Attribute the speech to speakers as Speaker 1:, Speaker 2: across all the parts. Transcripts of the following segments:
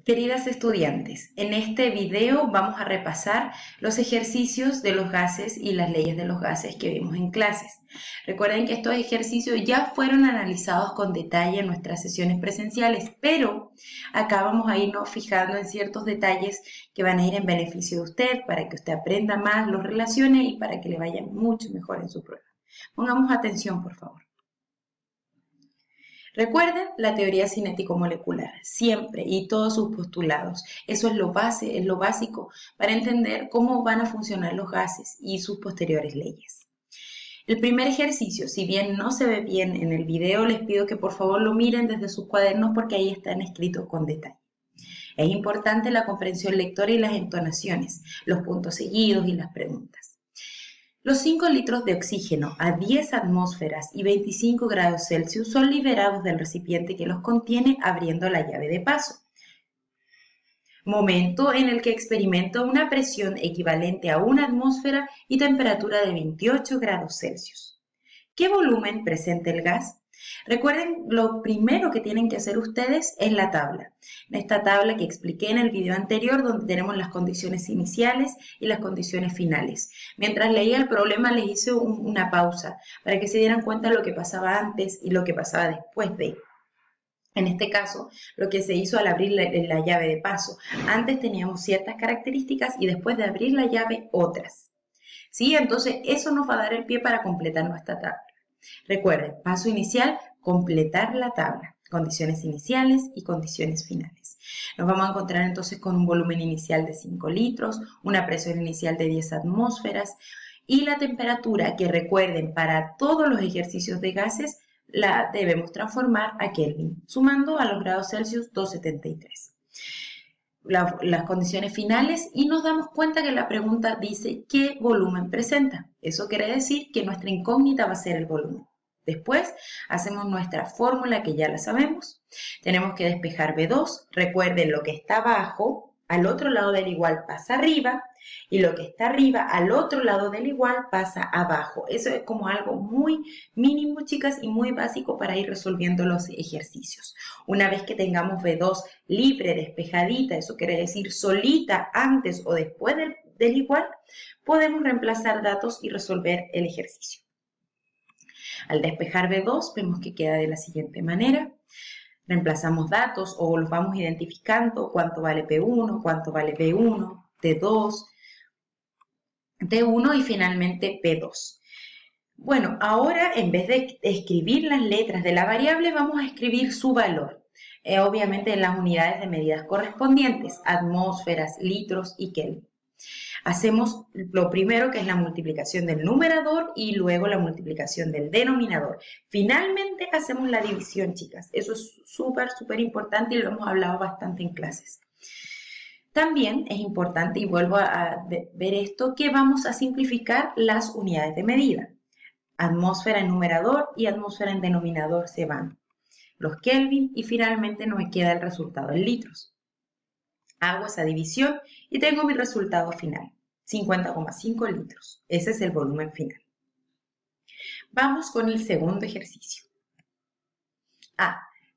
Speaker 1: Queridas estudiantes, en este video vamos a repasar los ejercicios de los gases y las leyes de los gases que vimos en clases. Recuerden que estos ejercicios ya fueron analizados con detalle en nuestras sesiones presenciales, pero acá vamos a irnos fijando en ciertos detalles que van a ir en beneficio de usted, para que usted aprenda más, los relacione y para que le vaya mucho mejor en su prueba. Pongamos atención, por favor. Recuerden la teoría cinético-molecular, siempre, y todos sus postulados. Eso es lo básico para entender cómo van a funcionar los gases y sus posteriores leyes. El primer ejercicio, si bien no se ve bien en el video, les pido que por favor lo miren desde sus cuadernos porque ahí están escritos con detalle. Es importante la comprensión lectora y las entonaciones, los puntos seguidos y las preguntas. Los 5 litros de oxígeno a 10 atmósferas y 25 grados Celsius son liberados del recipiente que los contiene abriendo la llave de paso. Momento en el que experimenta una presión equivalente a 1 atmósfera y temperatura de 28 grados Celsius. ¿Qué volumen presenta el gas? Recuerden, lo primero que tienen que hacer ustedes es la tabla. Esta tabla que expliqué en el video anterior, donde tenemos las condiciones iniciales y las condiciones finales. Mientras leía el problema les hice una pausa para que se dieran cuenta de lo que pasaba antes y lo que pasaba después de. En este caso, lo que se hizo al abrir la llave de paso. Antes teníamos ciertas características y después de abrir la llave otras. ¿Sí? Entonces eso nos va a dar el pie para completar nuestra tabla. Recuerden, paso inicial, completar la tabla, condiciones iniciales y condiciones finales. Nos vamos a encontrar entonces con un volumen inicial de 5 litros, una presión inicial de 10 atmósferas y la temperatura que recuerden para todos los ejercicios de gases la debemos transformar a Kelvin, sumando a los grados Celsius 273. Las condiciones finales y nos damos cuenta que la pregunta dice ¿qué volumen presenta? Eso quiere decir que nuestra incógnita va a ser el volumen. Después hacemos nuestra fórmula que ya la sabemos. Tenemos que despejar B2. Recuerden, lo que está abajo, al otro lado del igual pasa arriba y lo que está arriba, al otro lado del igual pasa abajo. Eso es como algo muy mínimo, chicas, y muy básico para ir resolviendo los ejercicios. Una vez que tengamos B2 libre, despejadita, eso quiere decir solita antes o después del igual, podemos reemplazar datos y resolver el ejercicio. Al despejar B2 vemos que queda de la siguiente manera. Reemplazamos datos o los vamos identificando, cuánto vale P1, cuánto vale B1, T2, T1 y finalmente P2. Bueno, ahora en vez de escribir las letras de la variable, vamos a escribir su valor. Obviamente en las unidades de medidas correspondientes, atmósferas, litros y Kelvin. Hacemos lo primero, que es la multiplicación del numerador y luego la multiplicación del denominador. Finalmente hacemos la división, chicas. Eso es súper importante y lo hemos hablado bastante en clases. También es importante, y vuelvo a ver esto, que vamos a simplificar las unidades de medida. Atmósfera en numerador y atmósfera en denominador se van. Los Kelvin y finalmente nos queda el resultado en litros. Hago esa división y tengo mi resultado final, 50,5 litros. Ese es el volumen final. Vamos con el segundo ejercicio.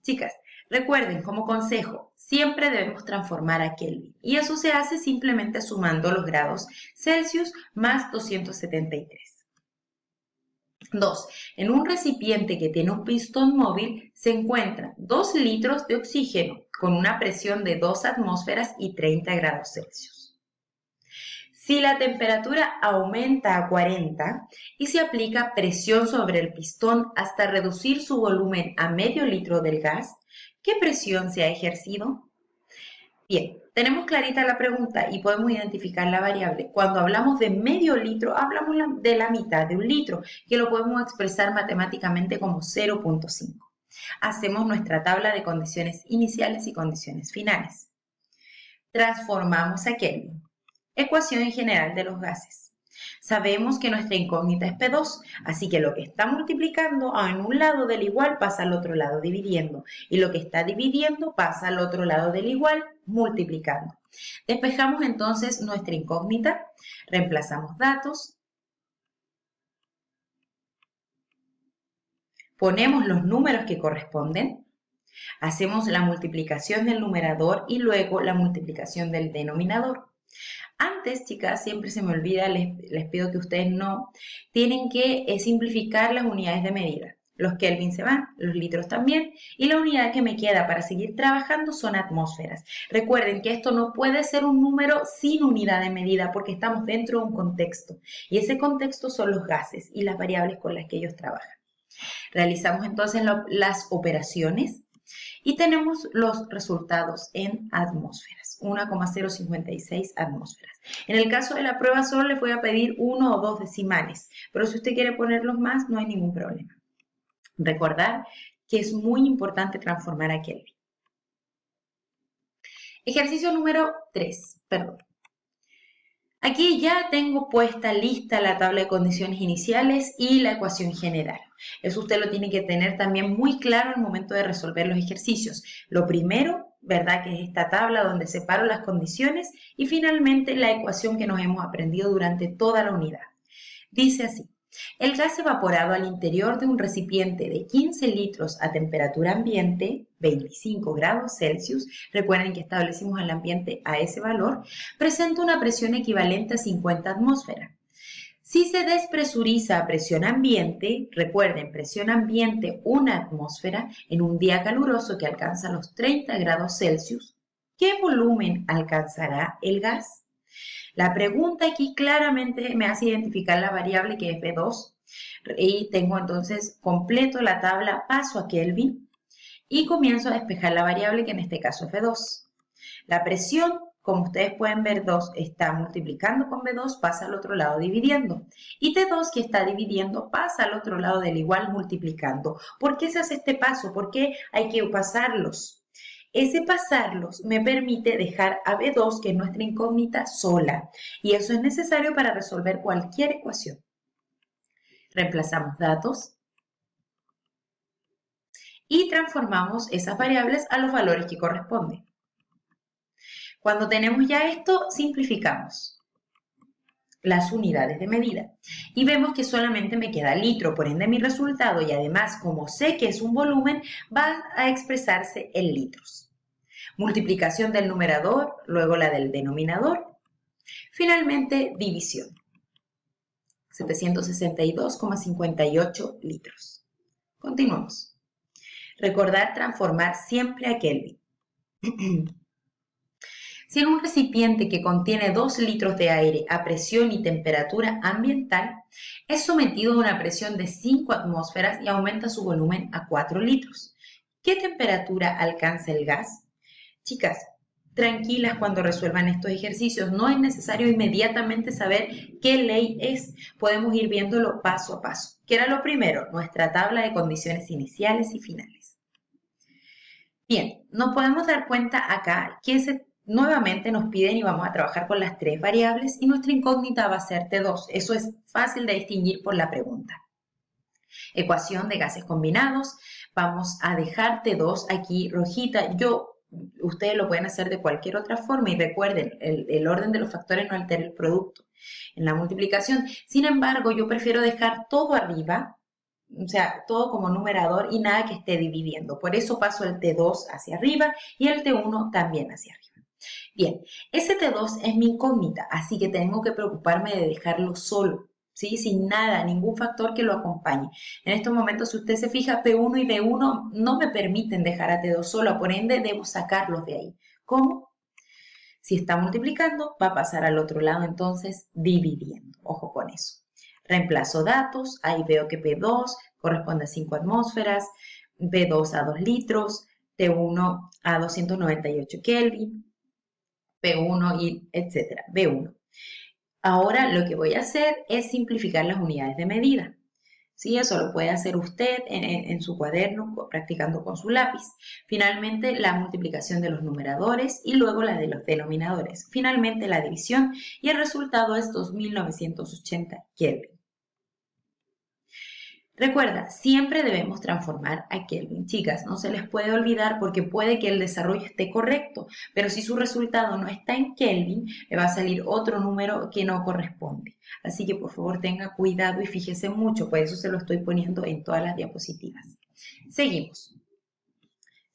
Speaker 1: Chicas, recuerden como consejo, siempre debemos transformar a Kelvin y eso se hace simplemente sumando los grados Celsius más 273. 2. En un recipiente que tiene un pistón móvil se encuentran 2 litros de oxígeno con una presión de 2 atmósferas y 30 grados Celsius. Si la temperatura aumenta a 40 y se aplica presión sobre el pistón hasta reducir su volumen a medio litro del gas, ¿qué presión se ha ejercido? Bien, tenemos clarita la pregunta y podemos identificar la variable. Cuando hablamos de medio litro, hablamos de la mitad de un litro, que lo podemos expresar matemáticamente como 0,5. Hacemos nuestra tabla de condiciones iniciales y condiciones finales. Transformamos a Kelvin. Ecuación general de los gases. Sabemos que nuestra incógnita es P2, así que lo que está multiplicando en un lado del igual pasa al otro lado dividiendo, y lo que está dividiendo pasa al otro lado del igual multiplicando. Despejamos entonces nuestra incógnita, reemplazamos datos, ponemos los números que corresponden, Hacemos la multiplicación del numerador y luego la multiplicación del denominador. Antes, chicas, siempre se me olvida, les pido que ustedes no, tienen que simplificar las unidades de medida. Los Kelvin se van, los litros también, y la unidad que me queda para seguir trabajando son atmósferas. Recuerden que esto no puede ser un número sin unidad de medida porque estamos dentro de un contexto, y ese contexto son los gases y las variables con las que ellos trabajan. Realizamos entonces las operaciones y tenemos los resultados en atmósferas, 1,056 atmósferas. En el caso de la prueba solo les voy a pedir 1 o 2 decimales, pero si usted quiere ponerlos más no hay ningún problema. Recordar que es muy importante transformar a Kelvin. Ejercicio número 3, perdón. Aquí ya tengo puesta lista la tabla de condiciones iniciales y la ecuación general. Eso usted lo tiene que tener también muy claro al momento de resolver los ejercicios. Lo primero, ¿verdad? Que es esta tabla donde separo las condiciones y finalmente la ecuación que nos hemos aprendido durante toda la unidad. Dice así. El gas evaporado al interior de un recipiente de 15 litros a temperatura ambiente, 25 grados Celsius, recuerden que establecimos el ambiente a ese valor, presenta una presión equivalente a 50 atmósferas. Si se despresuriza a presión ambiente, recuerden, presión ambiente 1 atmósfera en un día caluroso que alcanza los 30 grados Celsius, ¿qué volumen alcanzará el gas? La pregunta aquí claramente me hace identificar la variable que es V2 y tengo entonces completo la tabla, paso a Kelvin y comienzo a despejar la variable que en este caso es V2. La presión, como ustedes pueden ver, 2 está multiplicando con V2, pasa al otro lado dividiendo. Y T2 que está dividiendo pasa al otro lado del igual multiplicando. ¿Por qué se hace este paso? ¿Por qué hay que pasarlos? Ese pasarlos me permite dejar a B2, que es nuestra incógnita, sola. Y eso es necesario para resolver cualquier ecuación. Reemplazamos datos y transformamos esas variables a los valores que corresponden. Cuando tenemos ya esto, simplificamos las unidades de medida y vemos que solamente me queda litro, por ende mi resultado, y además como sé que es un volumen, va a expresarse en litros. Multiplicación del numerador, luego la del denominador, finalmente división, 762,58 litros. Continuamos. Recordar transformar siempre a Kelvin. Si en un recipiente que contiene 2 litros de aire a presión y temperatura ambiental, es sometido a una presión de 5 atmósferas y aumenta su volumen a 4 litros, ¿qué temperatura alcanza el gas? Chicas, tranquilas cuando resuelvan estos ejercicios, no es necesario inmediatamente saber qué ley es, podemos ir viéndolo paso a paso. ¿Qué era lo primero? Nuestra tabla de condiciones iniciales y finales. Bien, nos podemos dar cuenta acá que nuevamente nos piden y vamos a trabajar con las 3 variables y nuestra incógnita va a ser T2. Eso es fácil de distinguir por la pregunta. Ecuación de gases combinados. Vamos a dejar T2 aquí rojita. Ustedes lo pueden hacer de cualquier otra forma y recuerden, el orden de los factores no altera el producto en la multiplicación. Sin embargo, yo prefiero dejar todo arriba, o sea, todo como numerador y nada que esté dividiendo. Por eso paso el T2 hacia arriba y el T1 también hacia arriba. Bien, ese T2 es mi incógnita, así que tengo que preocuparme de dejarlo solo, ¿sí? Sin nada, ningún factor que lo acompañe. En estos momentos, si usted se fija, P1 y B1 no me permiten dejar a T2 sola, por ende debo sacarlos de ahí. ¿Cómo? Si está multiplicando, va a pasar al otro lado, entonces dividiendo. Ojo con eso. Reemplazo datos, ahí veo que P2 corresponde a 5 atmósferas, B2 a 2 litros, T1 a 298 Kelvin, P1 y etcétera, B1. Ahora lo que voy a hacer es simplificar las unidades de medida. ¿Sí? Eso lo puede hacer usted en su cuaderno practicando con su lápiz. Finalmente la multiplicación de los numeradores y luego la de los denominadores. Finalmente la división y el resultado es 2980 Kelvin. Recuerda, siempre debemos transformar a Kelvin. Chicas, no se les puede olvidar porque puede que el desarrollo esté correcto, pero si su resultado no está en Kelvin, le va a salir otro número que no corresponde. Así que por favor tenga cuidado y fíjese mucho, por eso se lo estoy poniendo en todas las diapositivas. Seguimos.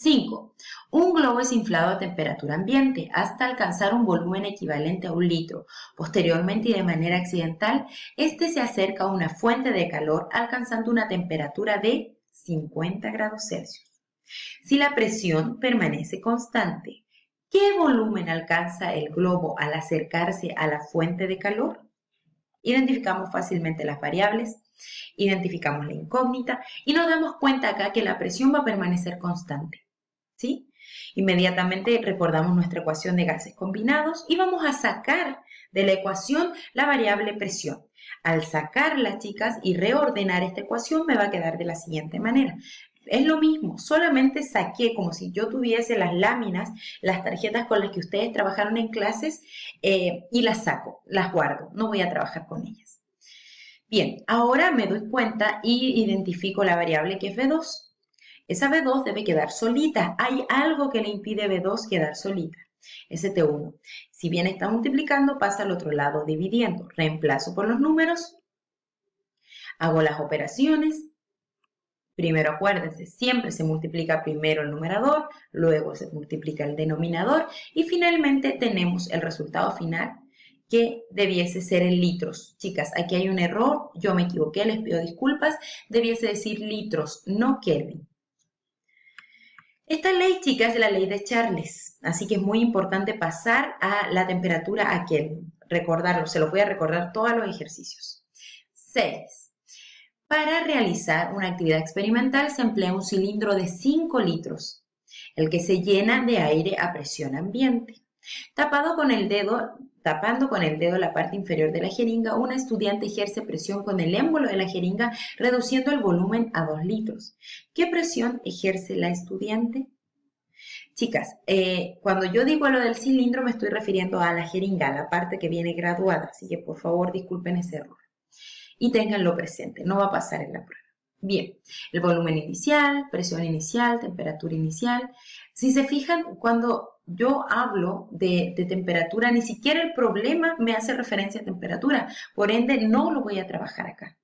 Speaker 1: 5. Un globo es inflado a temperatura ambiente hasta alcanzar un volumen equivalente a 1 litro. Posteriormente y de manera accidental, este se acerca a una fuente de calor alcanzando una temperatura de 50 grados Celsius. Si la presión permanece constante, ¿qué volumen alcanza el globo al acercarse a la fuente de calor? Identificamos fácilmente las variables, identificamos la incógnita y nos damos cuenta acá que la presión va a permanecer constante, ¿sí? Inmediatamente recordamos nuestra ecuación de gases combinados y vamos a sacar de la ecuación la variable presión. Al sacarla, chicas, y reordenar esta ecuación me va a quedar de la siguiente manera. Es lo mismo, solamente saqué como si yo tuviese las láminas, las tarjetas con las que ustedes trabajaron en clases y las saco, las guardo, no voy a trabajar con ellas. Bien, ahora me doy cuenta y identifico la variable que es B2. Esa B2 debe quedar solita. Hay algo que le impide a B2 quedar solita. ST1. Si bien está multiplicando, pasa al otro lado dividiendo. Reemplazo por los números. Hago las operaciones. Primero acuérdense, siempre se multiplica primero el numerador, luego se multiplica el denominador y finalmente tenemos el resultado final que debiese ser en litros. Chicas, aquí hay un error, yo me equivoqué, les pido disculpas, debiese decir litros, no Kelvin. Esta ley, chicas, es la ley de Charles, así que es muy importante pasar a la temperatura a Kelvin. Recordarlo, se los voy a recordar todos los ejercicios. 6. Para realizar una actividad experimental se emplea un cilindro de 5 litros, el que se llena de aire a presión ambiente. Tapando con el dedo la parte inferior de la jeringa, una estudiante ejerce presión con el émbolo de la jeringa, reduciendo el volumen a 2 litros. ¿Qué presión ejerce la estudiante? Chicas, cuando yo digo lo del cilindro me estoy refiriendo a la jeringa, a la parte que viene graduada, así que por favor disculpen ese error. Y ténganlo presente, no va a pasar en la prueba. Bien, el volumen inicial, presión inicial, temperatura inicial. Si se fijan, cuando yo hablo de temperatura, ni siquiera el problema me hace referencia a temperatura, por ende no lo voy a trabajar acá.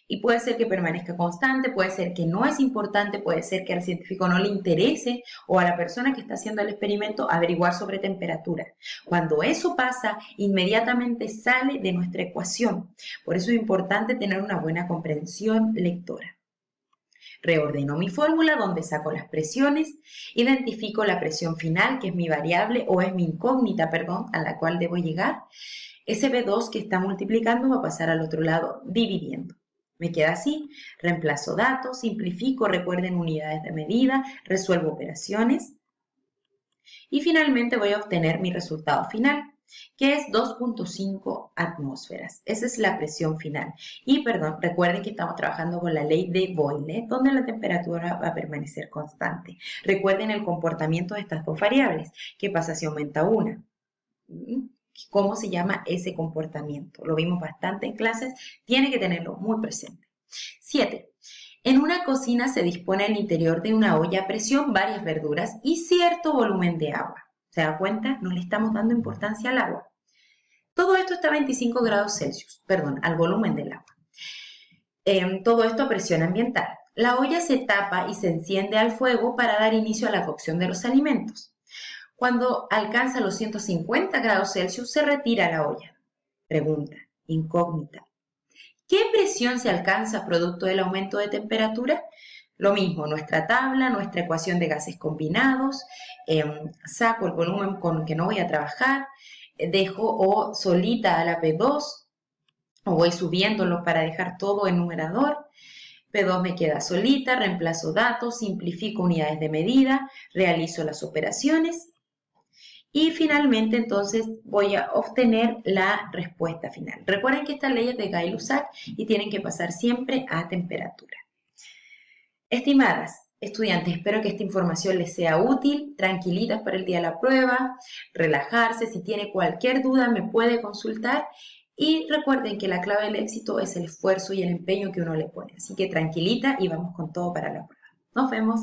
Speaker 1: Y puede ser que permanezca constante, puede ser que no es importante, puede ser que al científico no le interese o a la persona que está haciendo el experimento averiguar sobre temperatura. Cuando eso pasa, inmediatamente sale de nuestra ecuación. Por eso es importante tener una buena comprensión lectora. Reordeno mi fórmula donde saco las presiones, identifico la presión final, que es mi variable o es mi incógnita, perdón, a la cual debo llegar. Ese B2 que está multiplicando va a pasar al otro lado dividiendo. Me queda así, reemplazo datos, simplifico, recuerden unidades de medida, resuelvo operaciones y finalmente voy a obtener mi resultado final, que es 2.5 atmósferas. Esa es la presión final. Y perdón, recuerden que estamos trabajando con la ley de Boyle, donde la temperatura va a permanecer constante. Recuerden el comportamiento de estas dos variables. ¿Qué pasa si aumenta una? ¿Cómo se llama ese comportamiento? Lo vimos bastante en clases, tiene que tenerlo muy presente. 7. En una cocina se dispone al interior de una olla a presión varias verduras y cierto volumen de agua. ¿Se da cuenta? No le estamos dando importancia al agua. Todo esto está a 25 grados Celsius, perdón, al volumen del agua. Todo esto a presión ambiental. La olla se tapa y se enciende al fuego para dar inicio a la cocción de los alimentos. Cuando alcanza los 150 grados Celsius, se retira la olla. Pregunta, incógnita. ¿Qué presión se alcanza producto del aumento de temperatura? Lo mismo, nuestra tabla, nuestra ecuación de gases combinados, saco el volumen con que no voy a trabajar, dejo o solita a la P2, o voy subiéndolo para dejar todo en numerador. P2 me queda solita, reemplazo datos, simplifico unidades de medida, realizo las operaciones. Y finalmente, entonces, voy a obtener la respuesta final. Recuerden que esta ley es de Gay-Lussac y tienen que pasar siempre a temperatura. Estimadas estudiantes, espero que esta información les sea útil, tranquilitas para el día de la prueba, relajarse. Si tiene cualquier duda, me puede consultar. Y recuerden que la clave del éxito es el esfuerzo y el empeño que uno le pone. Así que tranquilita y vamos con todo para la prueba. Nos vemos.